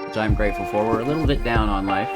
which I'm grateful for. We're a little bit down on life.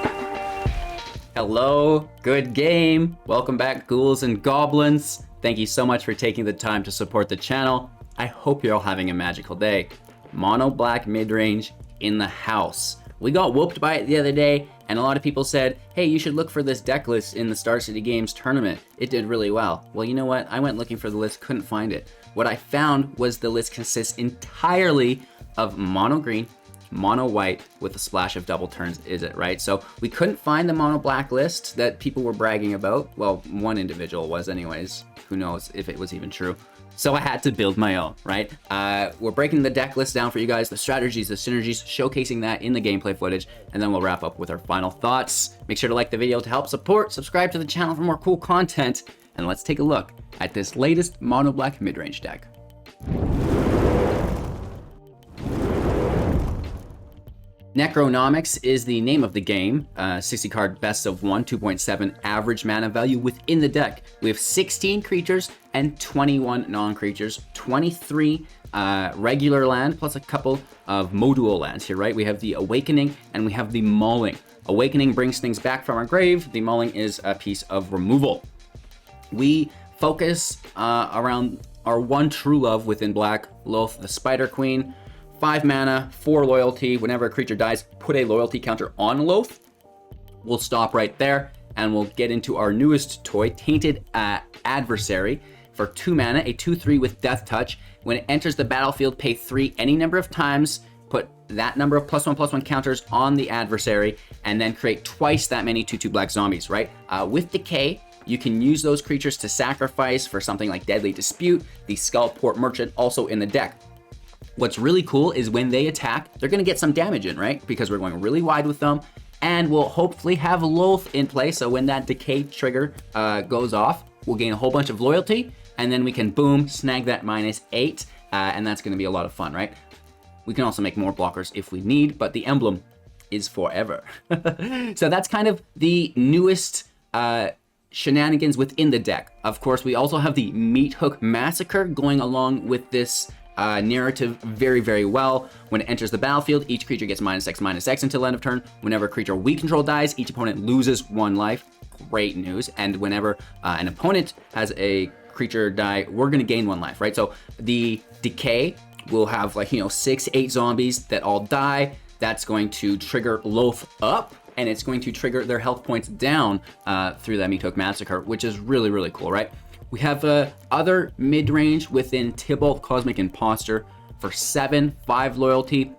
Hello, good game. Welcome back, ghouls and goblins. Thank you so much for taking the time to support the channel. I hope you're all having a magical day. Mono black mid-range in the house. We got whooped by it the other day, and a lot of people said, hey, you should look for this deck list in the Star City Games tournament. It did really well. Well, you know what? I went looking for the list, couldn't find it. What I found was the list consists entirely of mono green, mono white with a splash of double turns, is it, right? So we couldn't find the mono black list that people were bragging about. Well, one individual was anyways. Who knows if it was even true. So I had to build my own, right? We're breaking the deck list down for you guys, the strategies, the synergies, showcasing that in the gameplay footage, and then we'll wrap up with our final thoughts. Make sure to like the video to help support, subscribe to the channel for more cool content, and let's take a look at this latest mono black mid-range deck. Necronomics is the name of the game. 60 card best of 1, 2.7 average mana value within the deck. We have 16 creatures and 21 non-creatures, 23 regular land, plus a couple of module lands here, right? We have the Awakening and we have the Mauling. Awakening brings things back from our grave. The Mauling is a piece of removal. We focus around our one true love within black, Loth the Spider Queen. 5 mana, 4 loyalty. Whenever a creature dies, put a loyalty counter on Loth. We'll stop right there, and we'll get into our newest toy, Tainted Adversary. For 2 mana, a 2/3 with Death Touch. When it enters the battlefield, pay 3 any number of times, put that number of +1/+1 counters on the adversary, and then create twice that many 2/2 black zombies, right? With Decay, you can use those creatures to sacrifice for something like Deadly Dispute, the Skullport Merchant also in the deck. What's really cool is when they attack, they're going to get some damage in, right? Because we're going really wide with them, and we'll hopefully have Loth in play, so when that Decay trigger goes off, we'll gain a whole bunch of loyalty, and then we can, boom, snag that -8, and that's going to be a lot of fun, right? We can also make more blockers if we need, but the emblem is forever. So that's kind of the newest shenanigans within the deck. Of course, we also have the Meat Hook Massacre going along with this narrative very, very well. When it enters the battlefield, each creature gets -X/-X until end of turn. Whenever a creature we control dies, each opponent loses 1 life. Great news. And whenever an opponent has a creature die, we're going to gain 1 life, right? So the Decay will have 6, 8 zombies that all die. That's going to trigger Loth up, and it's going to trigger their health points down through that Meat Hook Massacre, which is really, really cool, right? We have other mid-range within Tibalt Cosmic Imposter for 7, 5 loyalty.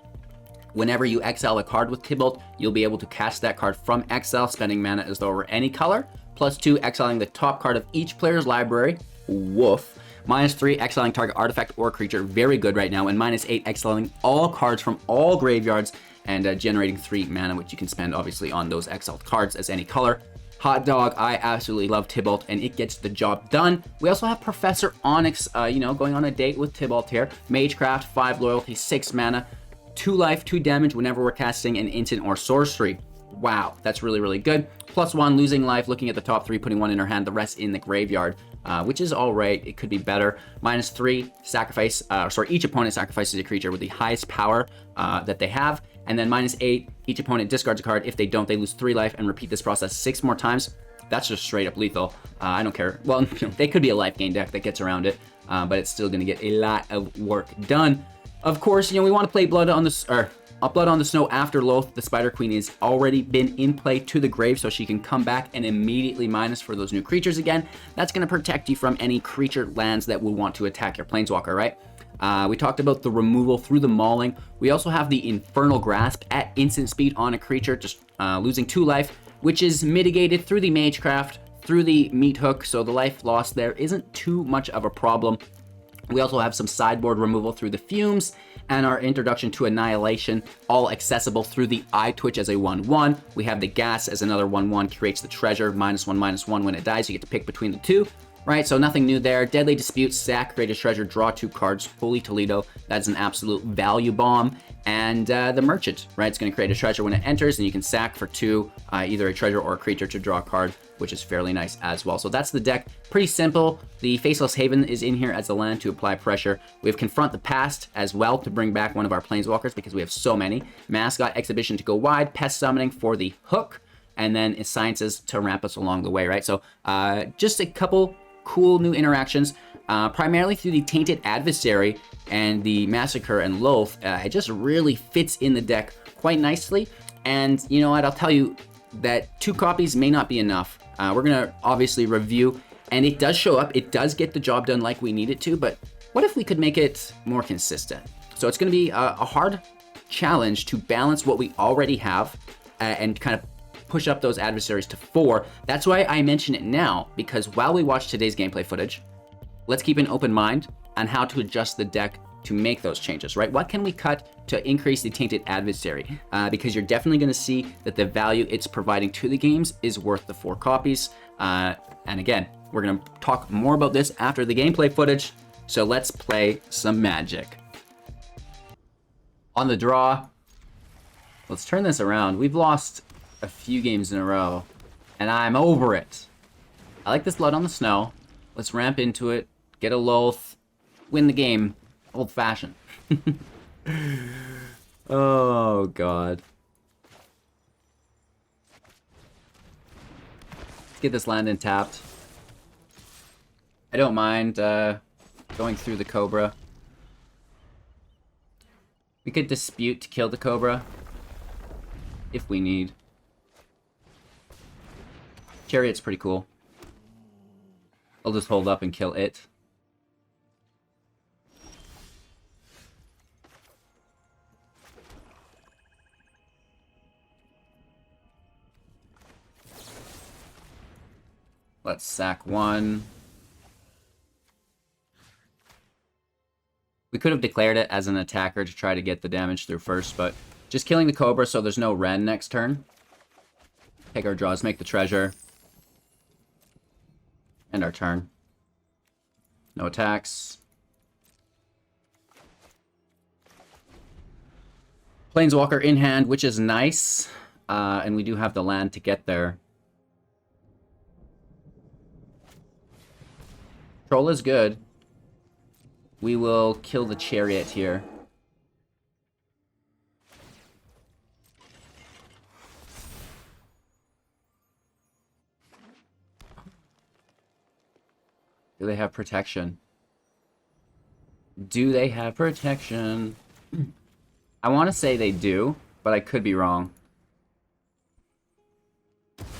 Whenever you exile a card with Tibalt, you'll be able to cast that card from exile, spending mana as though it were any color. +2, exiling the top card of each player's library. Woof. -3, exiling target artifact or creature. Very good right now. And -8, exiling all cards from all graveyards and generating 3 mana, which you can spend obviously on those exiled cards as any color. Hot dog, I absolutely love Tibalt, and it gets the job done. We also have Professor Onyx, going on a date with Tibalt here. Magecraft, 5 loyalty, 6 mana, 2 life, 2 damage whenever we're casting an instant or sorcery. Wow, that's really, really good. +1, losing life, looking at the top 3, putting 1 in her hand, the rest in the graveyard, which is all right. It could be better. -3, sacrifice, each opponent sacrifices a creature with the highest power that they have. And then -8, each opponent discards a card. If they don't, they lose 3 life, and repeat this process 6 more times. That's just straight up lethal. I don't care. Well, they could be a life gain deck that gets around it, but it's still going to get a lot of work done. Of course, we want to play Blood on the Snow after Loth. The Spider Queen has already been in play to the grave, so she can come back and immediately minus for those new creatures again. That's going to protect you from any creature lands that will want to attack your Planeswalker, right? We talked about the removal through the Mauling. We also have the Infernal Grasp at instant speed on a creature, just losing 2 life, which is mitigated through the Magecraft, through the Meat Hook, so the life loss there isn't too much of a problem. We also have some sideboard removal through the Fumes, and our introduction to Annihilation, all accessible through the Eye Twitch as a 1/1. We have the Gas as another 1/1, creates the treasure, -1/-1 when it dies. You get to pick between the two. right? So nothing new there. Deadly Dispute, sack, create a treasure, draw 2 cards. Holy Toledo, that's an absolute value bomb. And the Merchant, right? It's going to create a treasure when it enters, and you can sack for 2, either a treasure or a creature to draw a card, which is fairly nice as well. So that's the deck. Pretty simple. The Faceless Haven is in here as a land to apply pressure. We have Confront the Past as well to bring back one of our Planeswalkers because we have so many. Mascot Exhibition to go wide. Pest Summoning for the hook. And then Sciences to ramp us along the way, right? So just a couple cool new interactions, primarily through the Tainted Adversary and the Massacre and Loath. It just really fits in the deck quite nicely. And you know what, I'll tell you that 2 copies may not be enough. We're gonna obviously review, and it does show up, it does get the job done like we need it to, but what if we could make it more consistent? So it's gonna be a hard challenge to balance what we already have and kind of push up those adversaries to 4. That's why I mention it now, because while we watch today's gameplay footage, let's keep an open mind on how to adjust the deck to make those changes, right? What can we cut to increase the Tainted Adversary? Because you're definitely going to see that the value it's providing to the games is worth the 4 copies. And again, we're going to talk more about this after the gameplay footage. So let's play some Magic. On the draw, let's turn this around. We've lost a few games in a row, and I'm over it. I like this Blood on the Snow. Let's ramp into it, get a Loath, win the game, old-fashioned. Oh, God. Let's get this land tapped. I don't mind going through the Cobra. We could Dispute to kill the Cobra, if we need. Chariot's pretty cool. I'll just hold up and kill it. Let's sack 1. We could have declared it as an attacker to try to get the damage through first, but just killing the Cobra so there's no Ren next turn. Take our draws, make the treasure. End our turn. No attacks. Planeswalker in hand, which is nice. And we do have the land to get there. Troll is good. We will kill the Chariot here. Do they have protection? Do they have protection? I want to say they do, but I could be wrong.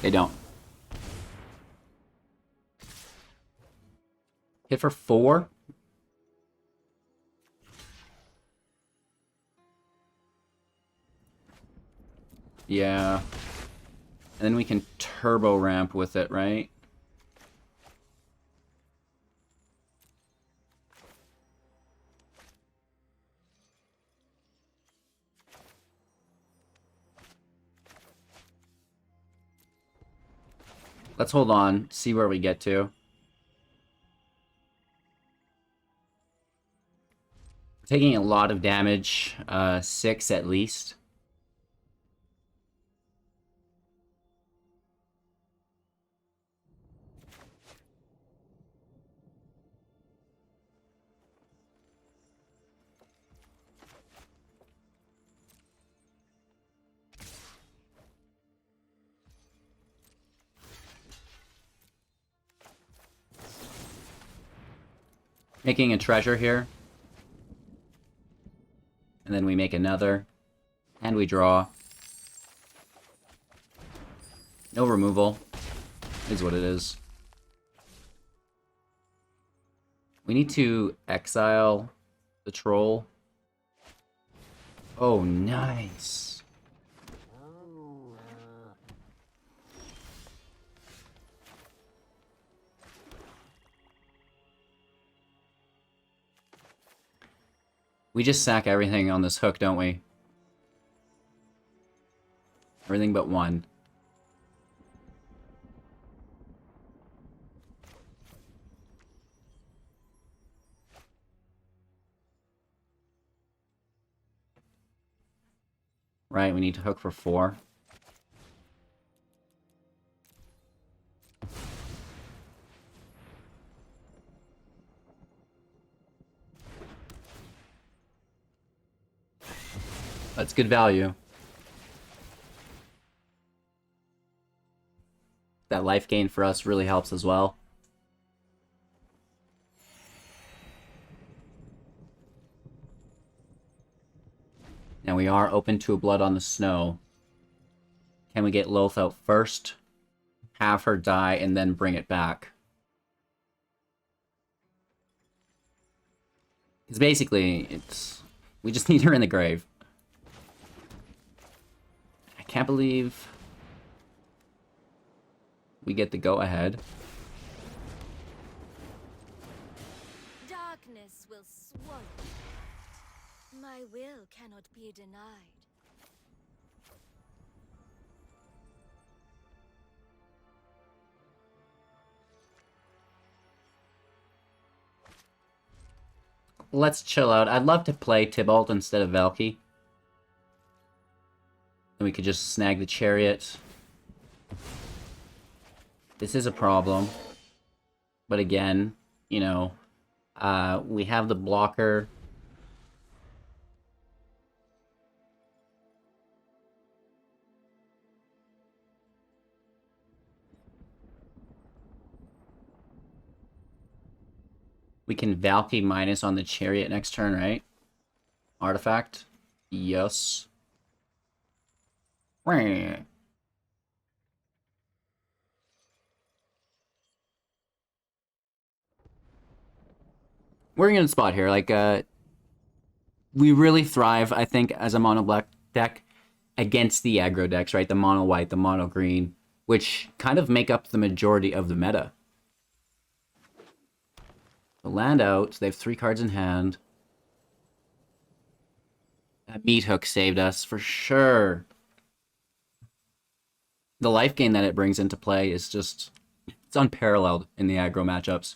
They don't. Hit for 4? Yeah. And then we can turbo ramp with it, right? Let's hold on, see where we get to. Taking a lot of damage, 6 at least. Making a treasure here. And then we make another. And we draw. No removal. Is what it is. We need to exile the troll. Oh, nice. We just sack everything on this hook, don't we? Everything but 1. right? We need to hook for 4. That's good value. That life gain for us really helps as well. Now we are open to a Blood on the Snow. Can we get Loth out first? Have her die and then bring it back? Because basically, we just need her in the grave. I can't believe we get the go-ahead. Darkness will swallow. My will cannot be denied. Let's chill out. I'd love to play Tybalt instead of Valky. Then we could just snag the Chariot. This is a problem. But again, you know, we have the blocker. We can Valky minus on the Chariot next turn, right? Artifact? Yes. We're in a spot here. Like, we really thrive, I think, as a mono-black deck against the aggro decks, right? The mono-white, the mono-green, which kind of make up the majority of the meta. The land out, they have 3 cards in hand. That Meat Hook saved us, for sure. The life gain that it brings into play is just... it's unparalleled in the aggro matchups.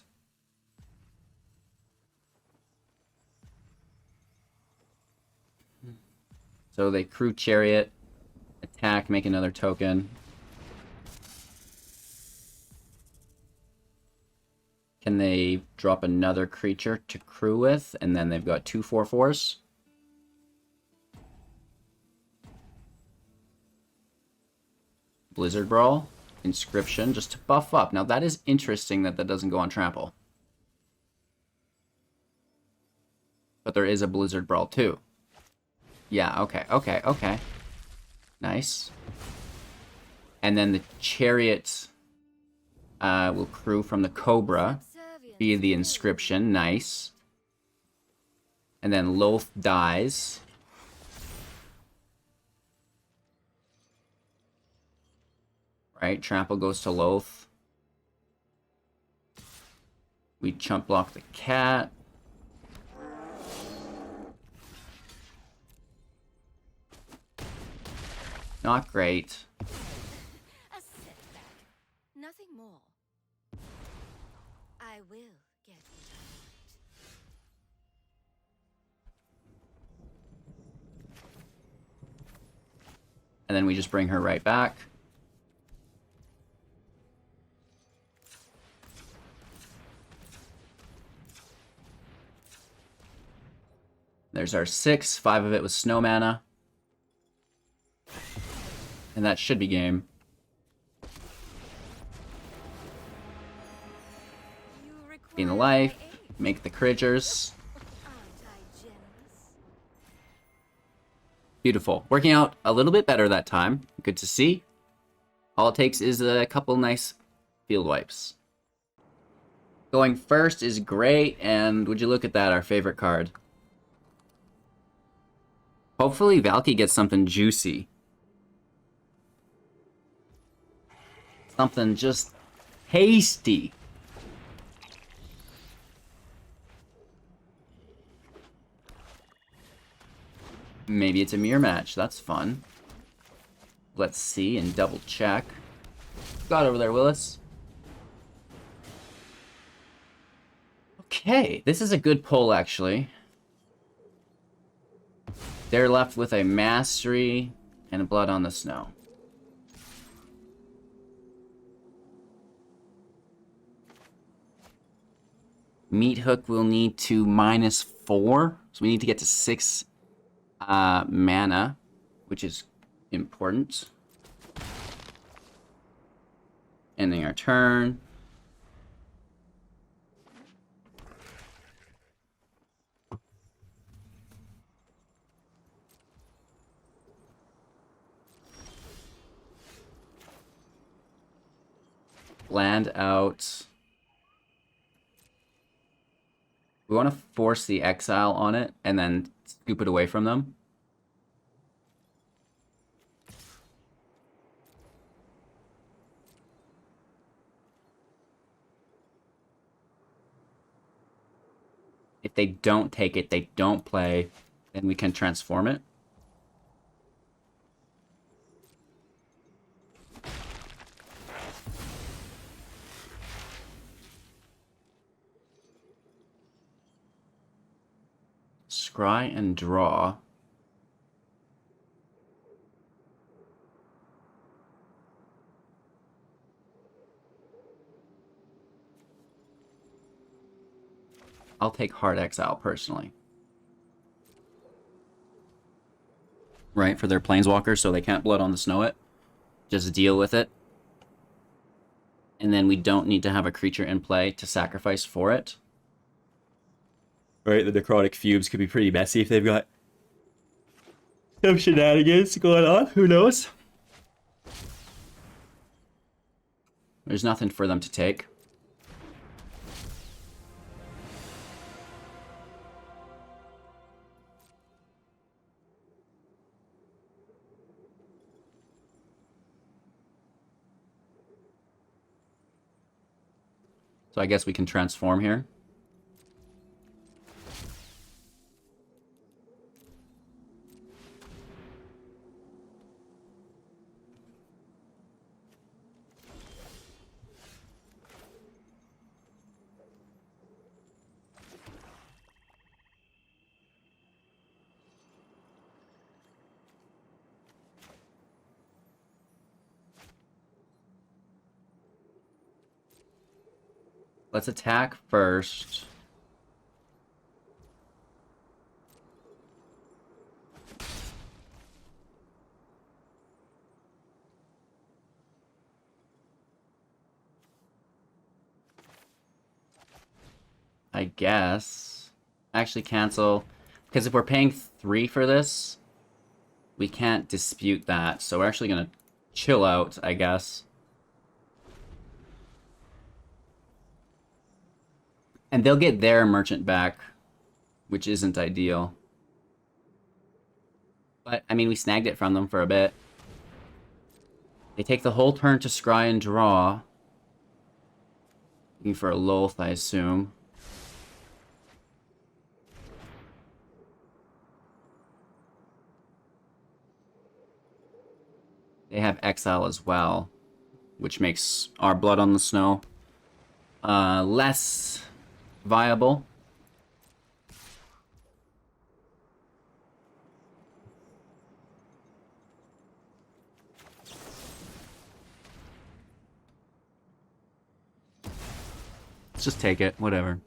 So they crew Chariot, attack, make another token. Can they drop another creature to crew with? And then they've got 2 4/4s. Blizzard Brawl, Inscription, just to buff up. Now that is interesting that that doesn't go on Trample. But there is a Blizzard Brawl too. Yeah, okay. Nice. And then the Chariot will crew from the Cobra via the Inscription. Nice. And then Loth dies. Right, Trample goes to Loth. We chump block the cat. Not great. A setback. Nothing more. I will get it right. And then we just bring her right back. There's our 6, 5 of it with snow mana. And that should be game. Gain the life, make the creatures. Beautiful. Working out a little bit better that time. Good to see. All it takes is a couple nice field wipes. Going first is great, and would you look at that, our favorite card. Hopefully Valky gets something juicy. Something just tasty. Maybe it's a mirror match. That's fun. Let's see and double check. Got over there, Willis. Okay, this is a good pull, actually. They're left with a Mastery, And Blood on the Snow. Meat Hook will need to -4. So we need to get to 6 mana, which is important. Ending our turn. Land out. We want to force the exile on it and then scoop it away from them. If they don't take it, they don't play, then we can transform it. Scry and draw. I'll take hard exile personally. Right, for their planeswalkers, so they can't Blood on the Snow it. Just deal with it. And then we don't need to have a creature in play to sacrifice for it. Right, the Necrotic Fumes could be pretty messy if they've got some shenanigans going on. Who knows? There's nothing for them to take. So I guess we can transform here. Let's attack first. I guess. Actually cancel. Because if we're paying 3 for this, we can't dispute that. So we're actually going to chill out, I guess. And they'll get their merchant back, which isn't ideal. But, I mean, we snagged it from them for a bit. They take the whole turn to scry and draw. Looking for a Lolth, I assume. They have exile as well, which makes our Blood on the Snow less viable. Let's just take it, whatever.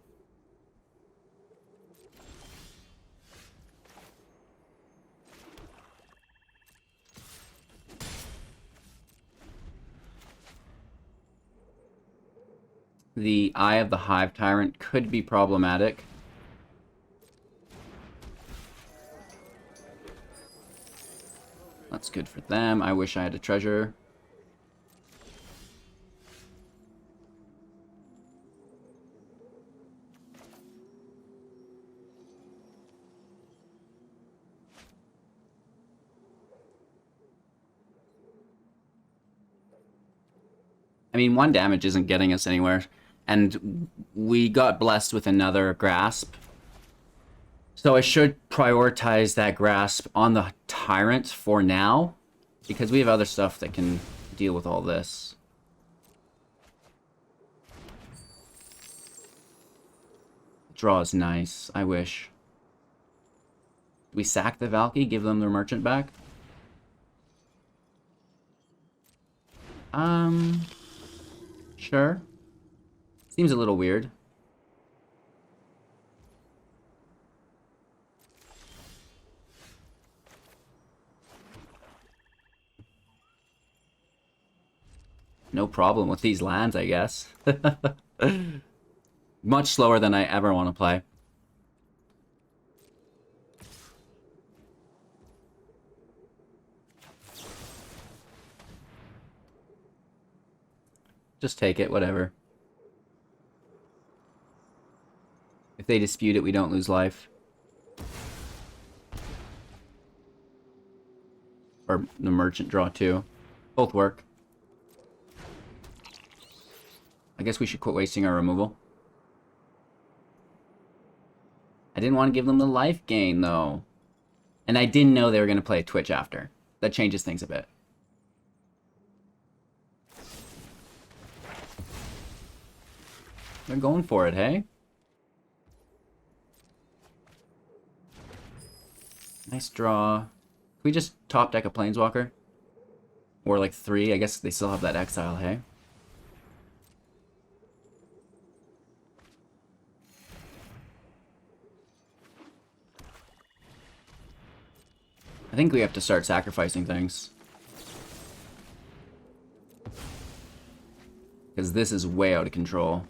The Eye of the Hive Tyrant could be problematic. That's good for them. I wish I had a treasure. I mean, 1 damage isn't getting us anywhere. And we got blessed with another Grasp. So I should prioritize that Grasp on the Tyrant for now. Because we have other stuff that can deal with all this. Draw is nice. I wish. We sack the Valky, give them their merchant back. Sure. Seems a little weird. No problem with these lands, I guess. Much slower than I ever want to play. Just take it, whatever. If they dispute it, we don't lose life. Or the merchant draw too. Both work. I guess we should quit wasting our removal. I didn't want to give them the life gain, though. And I didn't know they were going to play a Twitch after. That changes things a bit. They're going for it, hey? Nice draw. Can we just top deck a Planeswalker? Or like 3? I guess they still have that exile, hey? I think we have to start sacrificing things. Because this is way out of control.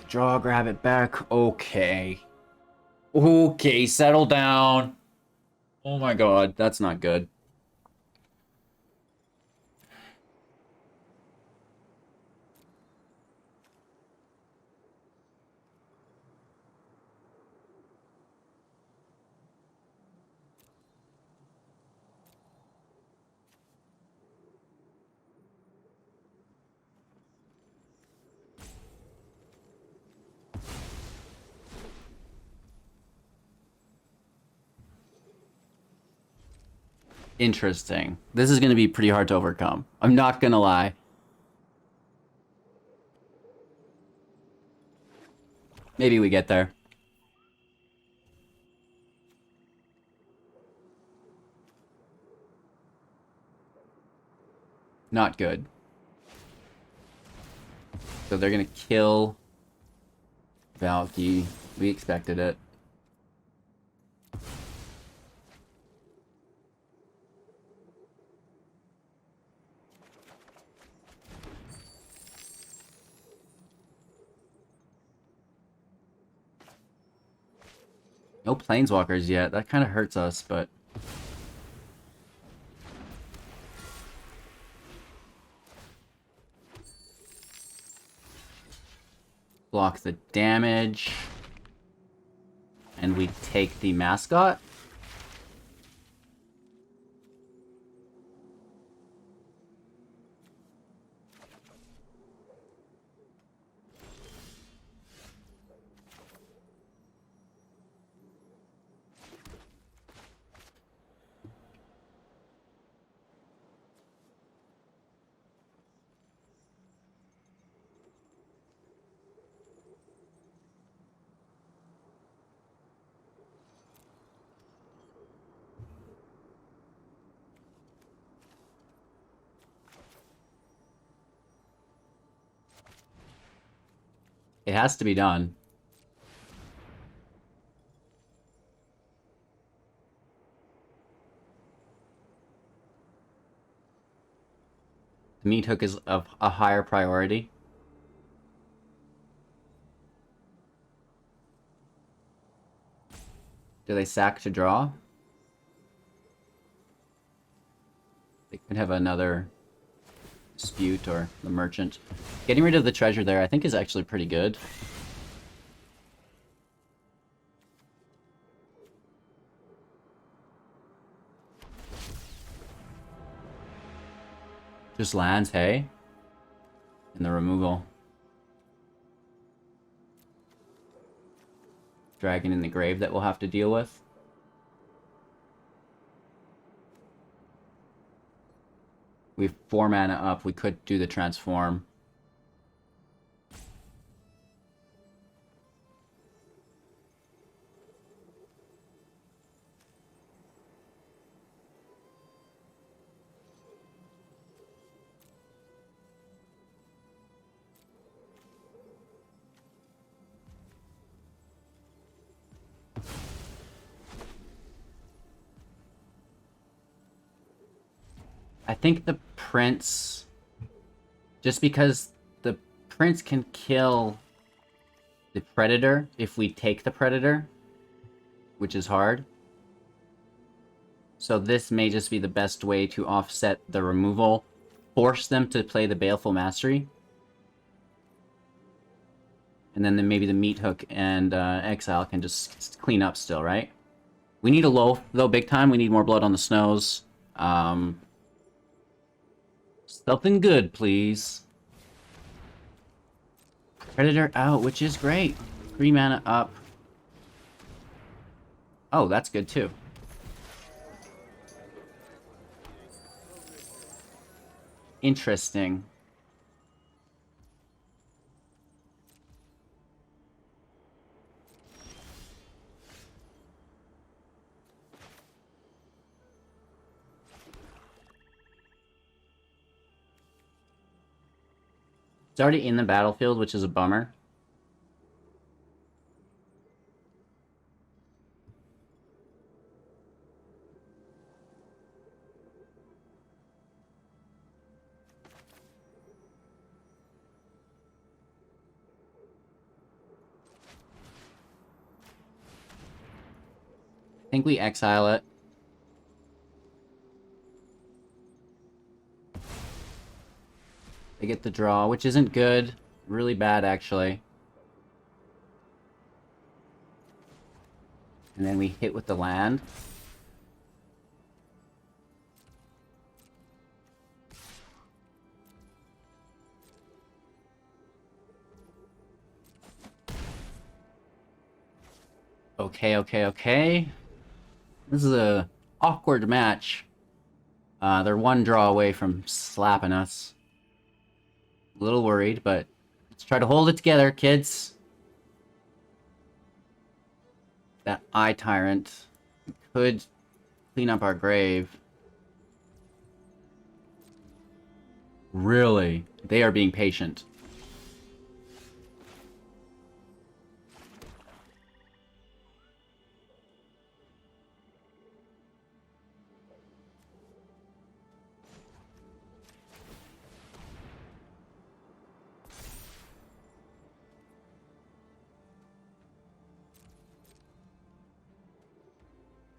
Draw, grab it back. Okay. Okay, settle down. Oh my god, that's not good. Interesting. This is going to be pretty hard to overcome. I'm not going to lie. Maybe we get there. Not good. So they're going to kill Valky. We expected it. No Planeswalkers yet. That kind of hurts us, but... block the damage. And we take the mascot. It has to be done. The meat hook is of a higher priority. Do they sack to draw? They could have another dispute or the merchant. Getting rid of the treasure there I think is actually pretty good. Just lands, hey? In the removal. Dragon in the grave that we'll have to deal with. We have 4 mana up. We could do the transform. I think the Prince, just because the Prince can kill the Predator if we take the Predator, which is hard. So this may just be the best way to offset the removal, force them to play the Baleful Mastery, and then maybe the Meat Hook and Exile can just clean up still, right? We need a low, though, big time. We need more blood on the snows. Something good, please. Predator out, which is great. 3 mana up. Oh, that's good too. Interesting. It's already in the battlefield, which is a bummer. I think we exile it. They get the draw, which isn't good. Really bad, actually. And then we hit with the land. Okay. This is a awkward match. They're 1 draw away from slapping us. A little worried, but let's try to hold it together, kids. That Eye Tyrant could clean up our grave. Really? They are being patient.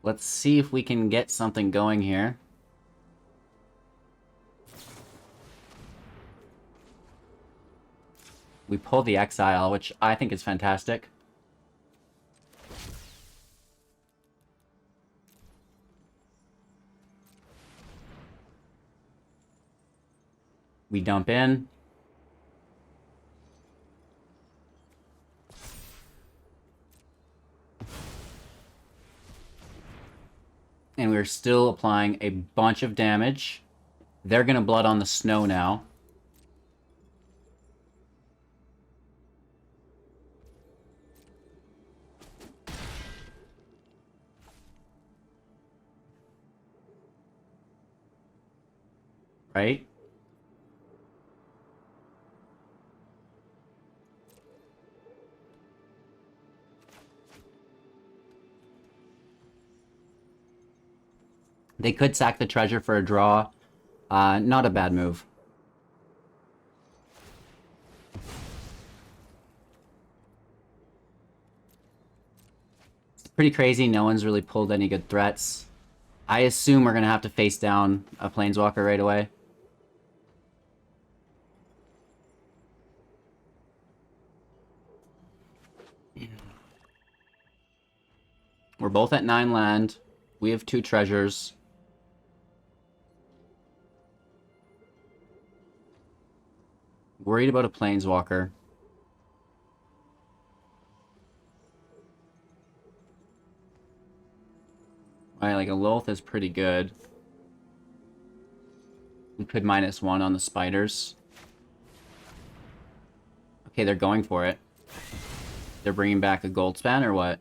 Let's see if we can get something going here. We pull the Exile, which I think is fantastic. We dump in. And we're still applying a bunch of damage. They're gonna blood on the snow now. Right? They could sack the treasure for a draw. Not a bad move. It's pretty crazy. No one's really pulled any good threats. I assume we're going to have to face down a Planeswalker right away. We're both at 9 land. We have 2 treasures. Worried about a planeswalker. Alright, like a Lilith is pretty good. We could -1 on the spiders. Okay, they're going for it. They're bringing back a gold span or what?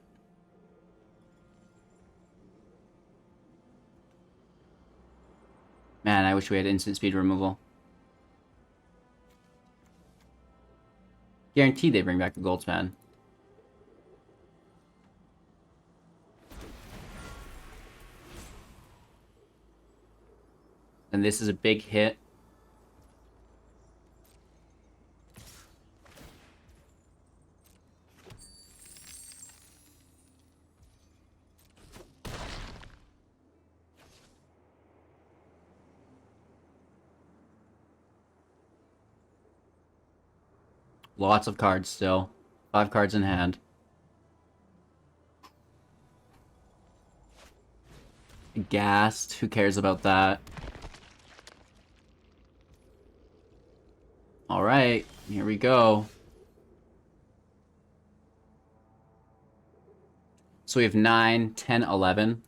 Man, I wish we had instant speed removal. Guaranteed they bring back the gold span. And this is a big hit. Lots of cards still. 5 cards in hand. Gassed. Who cares about that? Alright, here we go. So we have 9, 10, 11.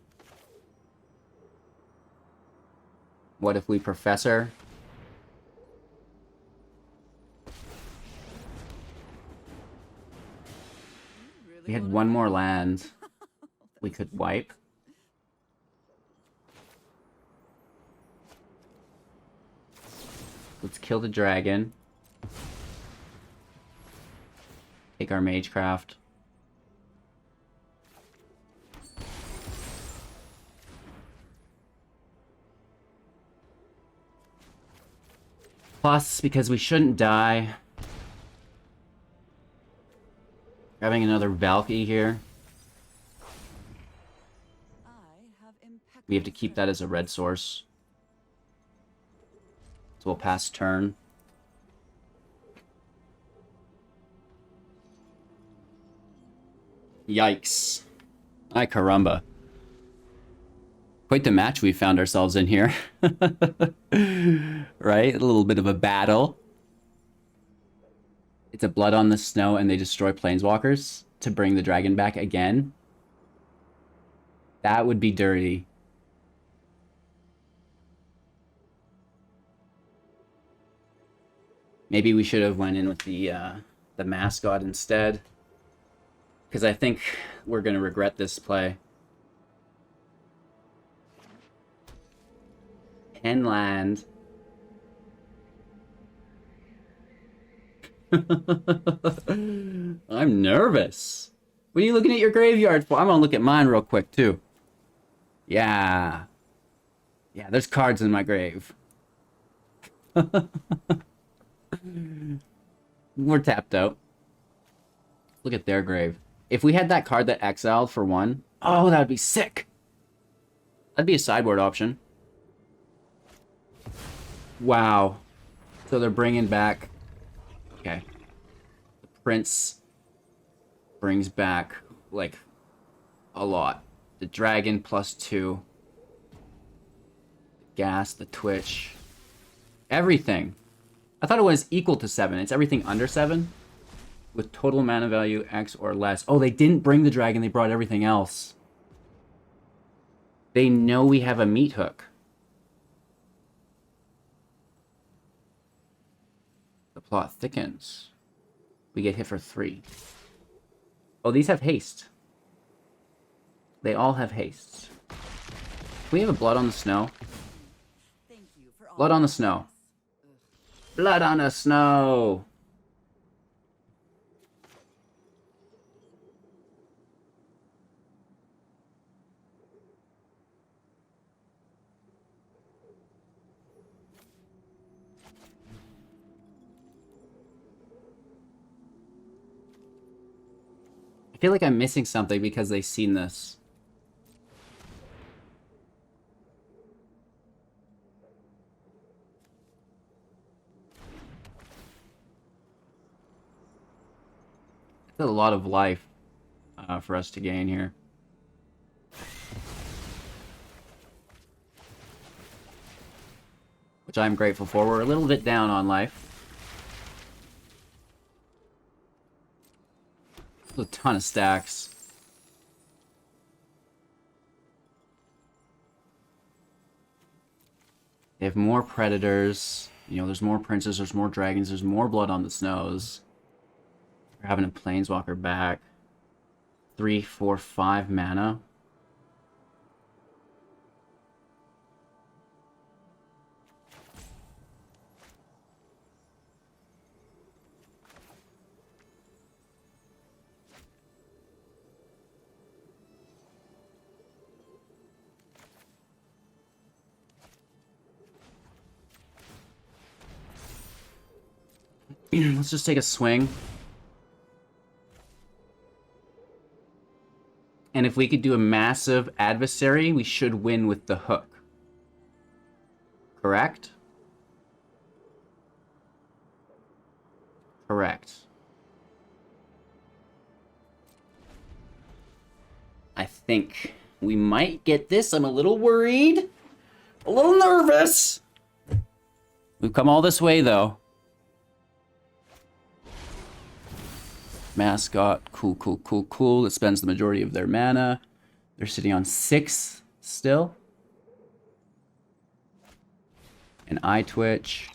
What if we Professor? We had one more land we could wipe. Let's kill the dragon. Take our Magecraft. Plus, because we shouldn't die. Grabbing another Valky here. We have to keep that as a red source. So we'll pass turn. Yikes. Ay caramba. Quite the match we found ourselves in here. Right? A little bit of a battle. It's a Blood on the Snow and they destroy planeswalkers to bring the dragon back again. That would be dirty. Maybe we should have went in with the mascot instead. Because I think we're going to regret this play. 10 land. I'm nervous. What are you looking at your graveyard for? I'm going to look at mine real quick, too. Yeah. Yeah, there's cards in my grave. We're tapped out. Look at their grave. If we had that card that exiled for 1, oh, that would be sick. That'd be a sideboard option. Wow. So they're bringing back... Okay. The Prince brings back, like, a lot. The Dragon +2. The Gas, the Twitch. Everything. I thought it was equal to 7. It's everything under 7. With total mana value X or less. Oh, they didn't bring the dragon. They brought everything else. They know we have a meat hook. The plot thickens. We get hit for 3. Oh, these have haste. They all have haste. We have a Blood on the Snow. Blood on the Snow. Blood on the Snow. I feel like I'm missing something because they've seen this. It's a lot of life for us to gain here. Which I'm grateful for. We're a little bit down on life. A ton of stacks. They have more predators. You know, there's more princes, there's more dragons, there's more blood on the snows. They're having a planeswalker back. 3, 4, 5 mana. Let's just take a swing. And if we could do a massive adversary, we should win with the hook. Correct? Correct. I think we might get this. I'm a little worried. A little nervous. We've come all this way, though. Mascot, cool. It spends the majority of their mana. They're sitting on 6 still. An eye twitch.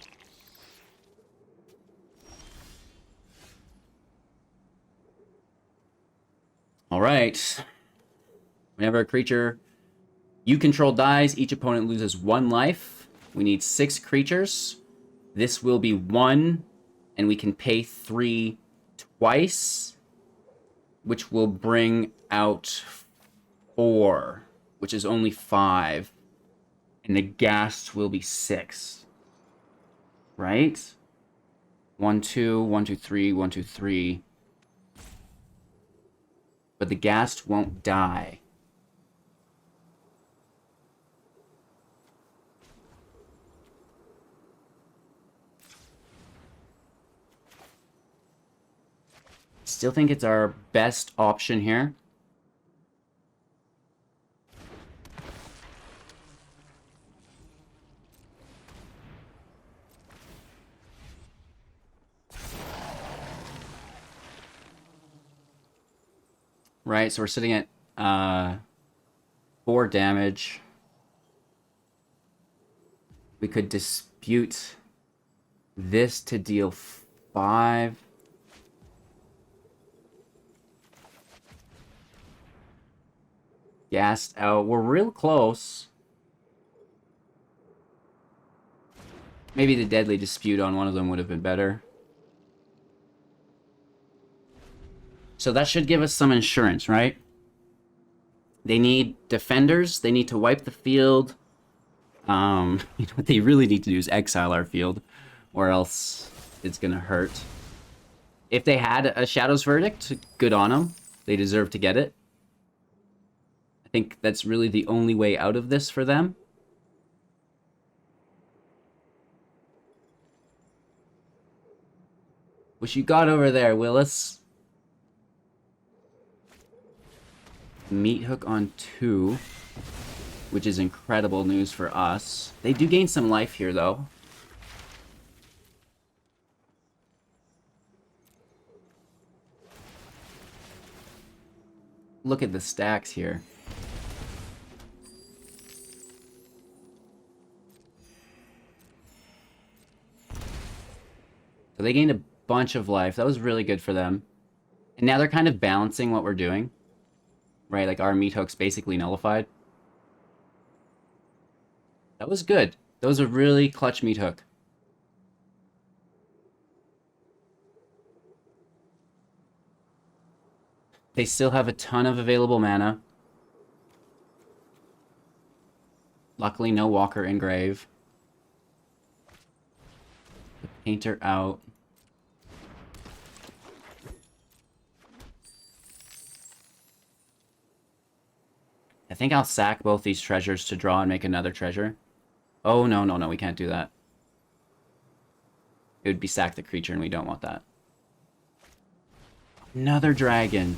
All right. Whenever a creature you control dies, each opponent loses 1 life. We need 6 creatures. This will be 1, and we can pay 3 twice, which will bring out 4, which is only 5, and the ghast will be 6, right? 1, 2, 1, 2, 3, 1, 2, 3, but the ghast won't die. Still think it's our best option here. Right, so we're sitting at 4 damage. We could dispute this to deal 5. Gassed out. We're real close. Maybe the deadly dispute on one of them would have been better. So that should give us some insurance, right? They need defenders. They need to wipe the field. You know, what they really need to do is exile our field, or else it's gonna hurt. If they had a Shadow's Verdict, good on them. They deserve to get it. I think that's really the only way out of this for them. What you got over there, Willis? Meat hook on 2, which is incredible news for us. They do gain some life here, though. Look at the stacks here. So they gained a bunch of life. That was really good for them. And now they're kind of balancing what we're doing. Right, like our meat hook's basically nullified. That was good. That was a really clutch meat hook. They still have a ton of available mana. Luckily, no Walker in grave. The Painter out. I think I'll sack both these treasures to draw and make another treasure. Oh, no, we can't do that. It would be sack the creature, and we don't want that. Another dragon.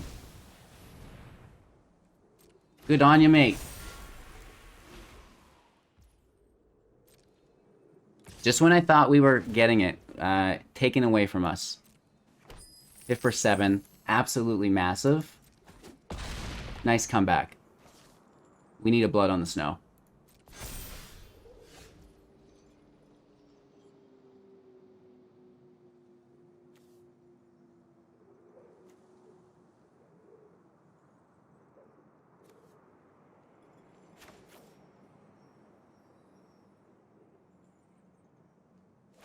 Good on you, mate. Just when I thought we were getting it, taken away from us. Hit for 7. absolutely massive. Nice comeback. We need a blood on the snow.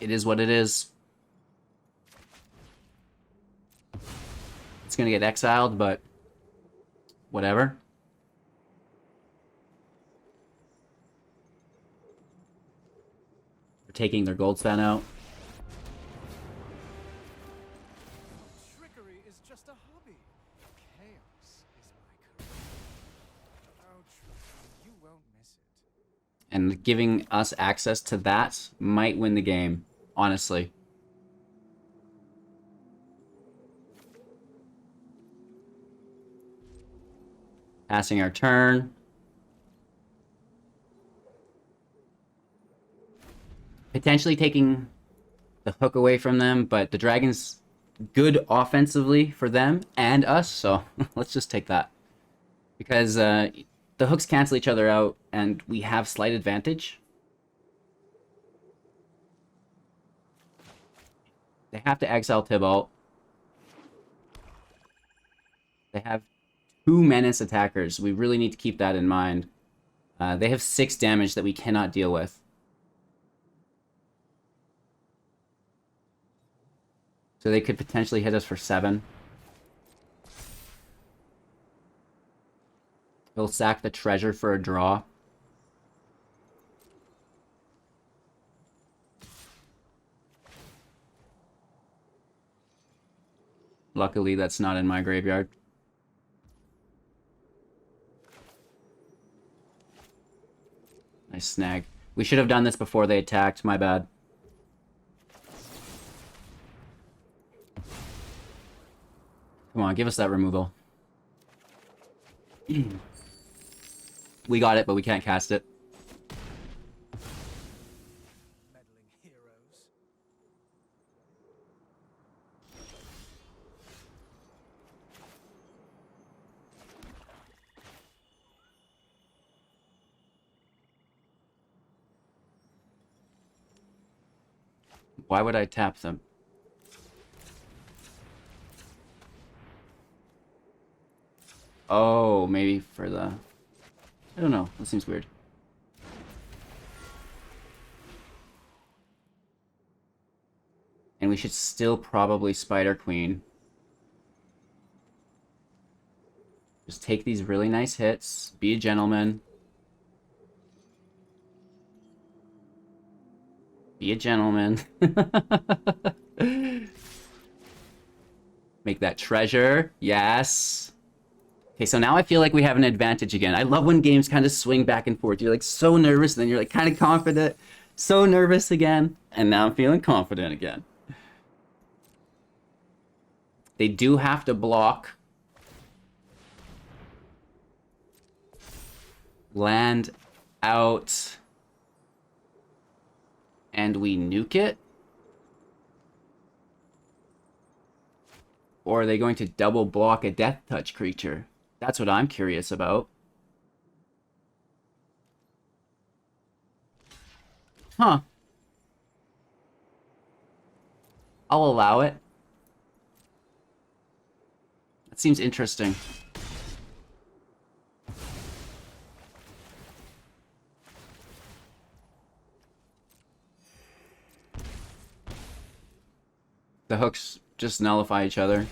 It is what it is. It's gonna get exiled, but whatever. We're taking their gold span out. Trickery is just a hobby. Chaos is my career. Oh, trust me, you won't miss it. And giving us access to that might win the game, honestly. Passing our turn. Potentially taking the hook away from them, but the dragon's good offensively for them and us, so let's just take that. Because the hooks cancel each other out, and we have slight advantage. They have to exile Tybalt. They have 2 menace attackers. We really need to keep that in mind. They have 6 damage that we cannot deal with. So they could potentially hit us for 7. They'll sack the treasure for a draw. Luckily, that's not in my graveyard. Nice snag. We should have done this before they attacked. My bad. Come on, give us that removal. We got it, but we can't cast it. Meddling heroes. Why would I tap them? Oh, maybe for the... I don't know. That seems weird. And we should still probably Spider Queen. Just take these really nice hits. Be a gentleman. Be a gentleman. Make that treasure. Yes. Okay, so now I feel like we have an advantage again. I love when games kind of swing back and forth. You're like so nervous, then you're like kind of confident. So nervous again. And now I'm feeling confident again. They do have to block. Land out. And we nuke it? Or are they going to double block a Death Touch creature? That's what I'm curious about. Huh. I'll allow it. That seems interesting. The hooks just nullify each other.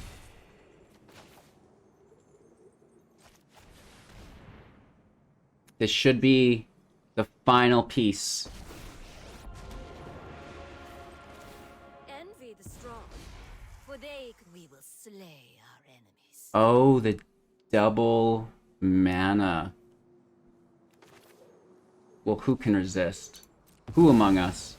This should be the final piece. Envy the strong, for we will slay our enemies. Oh, the double mana. Well, who can resist? Who among us?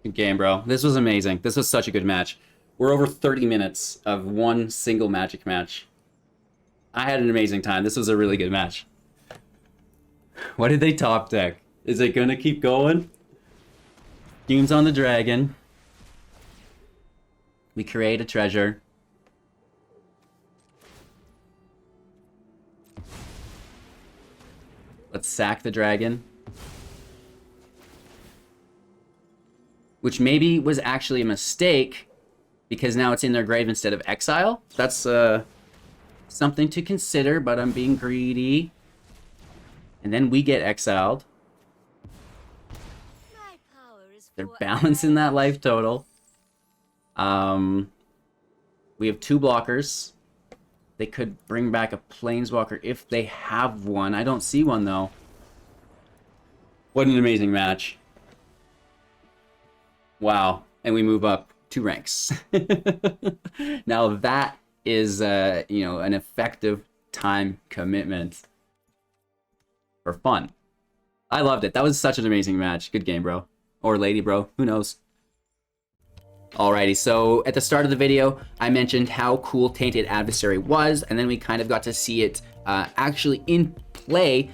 Good game, bro. This was amazing. This was such a good match. We're over 30 minutes of one single Magic match. I had an amazing time. This was a really good match. What did they top deck? Is it gonna keep going? Schemes on the dragon. We create a treasure. Let's sack the dragon. Which maybe was actually a mistake, because now it's in their grave instead of exile. That's something to consider, but I'm being greedy. And then we get exiled. My power is They're for balancing that life total. We have 2 blockers. They could bring back a Planeswalker if they have one. I don't see one, though. What an amazing match. Wow. And we move up 2 ranks. Now that is, you know, an effective time commitment for fun. I loved it. That was such an amazing match. Good game, bro. Or lady, bro. Who knows? Alrighty, so at the start of the video, I mentioned how cool Tainted Adversary was, and then we kind of got to see it actually in play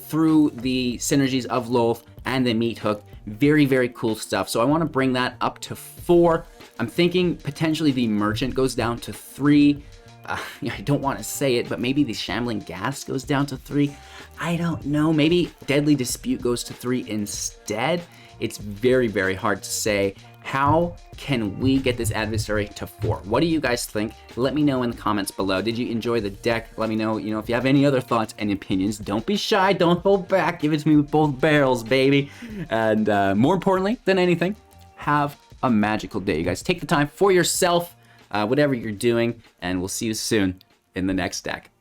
through the synergies of Lolth and the Meat Hook. Very, very cool stuff. So I want to bring that up to 4. I'm thinking potentially the Merchant goes down to 3. I don't want to say it, but maybe the Shambling Ghast goes down to 3. I don't know. Maybe Deadly Dispute goes to 3 instead. It's very, very hard to say. How can we get this adversary to 4? What do you guys think? Let me know in the comments below. Did you enjoy the deck? Let me know, if you have any other thoughts and opinions. Don't be shy. Don't hold back. Give it to me with both barrels, baby. And more importantly than anything, have a magical day, you guys. Take the time for yourself, whatever you're doing, and we'll see you soon in the next deck.